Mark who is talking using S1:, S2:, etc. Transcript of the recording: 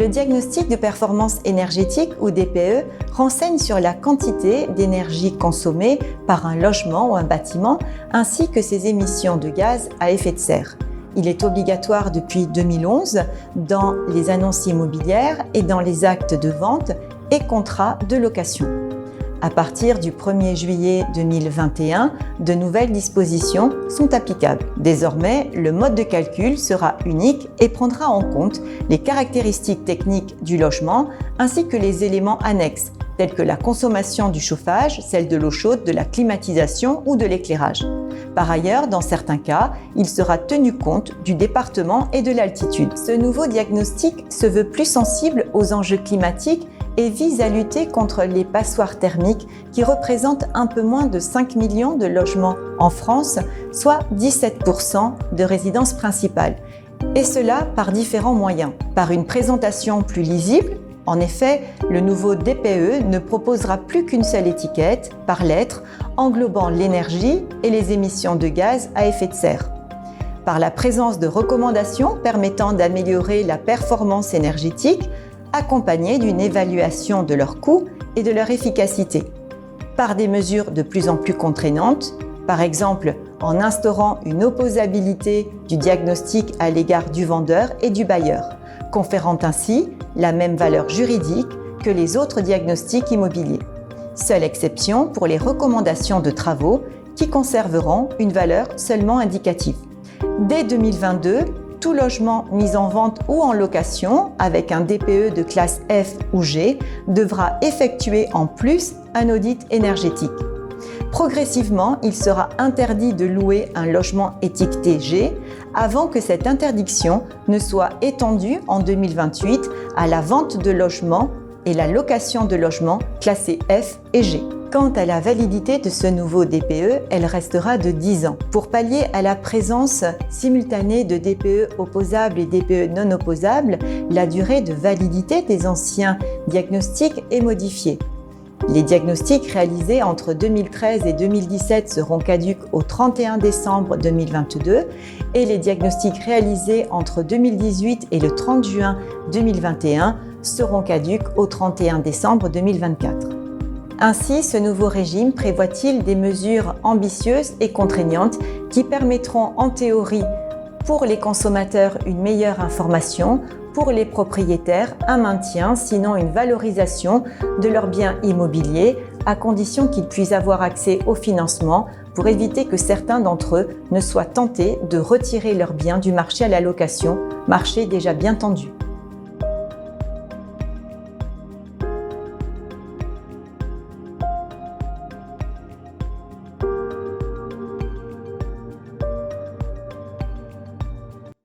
S1: Le diagnostic de performance énergétique ou DPE renseigne sur la quantité d'énergie consommée par un logement ou un bâtiment ainsi que ses émissions de gaz à effet de serre. Il est obligatoire depuis 2011 dans les annonces immobilières et dans les actes de vente et contrats de location. À partir du 1er juillet 2021, de nouvelles dispositions sont applicables. Désormais, le mode de calcul sera unique et prendra en compte les caractéristiques techniques du logement ainsi que les éléments annexes, tels que la consommation du chauffage, celle de l'eau chaude, de la climatisation ou de l'éclairage. Par ailleurs, dans certains cas, il sera tenu compte du département et de l'altitude. Ce nouveau diagnostic se veut plus sensible aux enjeux climatiques et vise à lutter contre les passoires thermiques qui représentent un peu moins de 5 millions de logements en France, soit 17% de résidences principales. Et cela par différents moyens. Par une présentation plus lisible, en effet, le nouveau DPE ne proposera plus qu'une seule étiquette, par lettre, englobant l'énergie et les émissions de gaz à effet de serre. Par la présence de recommandations permettant d'améliorer la performance énergétique, accompagnées d'une évaluation de leurs coûts et de leur efficacité. Par des mesures de plus en plus contraignantes, par exemple en instaurant une opposabilité du diagnostic à l'égard du vendeur et du bailleur, conférant ainsi la même valeur juridique que les autres diagnostics immobiliers. Seule exception pour les recommandations de travaux qui conserveront une valeur seulement indicative. Dès 2022, tout logement mis en vente ou en location avec un DPE de classe F ou G devra effectuer en plus un audit énergétique. Progressivement, il sera interdit de louer un logement étiqueté G avant que cette interdiction ne soit étendue en 2028 à la vente de logements et la location de logements classés F et G. Quant à la validité de ce nouveau DPE, elle restera de 10 ans. Pour pallier à la présence simultanée de DPE opposables et DPE non opposables, la durée de validité des anciens diagnostics est modifiée. Les diagnostics réalisés entre 2013 et 2017 seront caducs au 31 décembre 2022 et les diagnostics réalisés entre 2018 et le 30 juin 2021 seront caducs au 31 décembre 2024. Ainsi, ce nouveau régime prévoit-il des mesures ambitieuses et contraignantes qui permettront en théorie pour les consommateurs une meilleure information, pour les propriétaires un maintien, sinon une valorisation de leurs biens immobiliers, à condition qu'ils puissent avoir accès au financement pour éviter que certains d'entre eux ne soient tentés de retirer leurs biens du marché à la location, marché déjà bien tendu.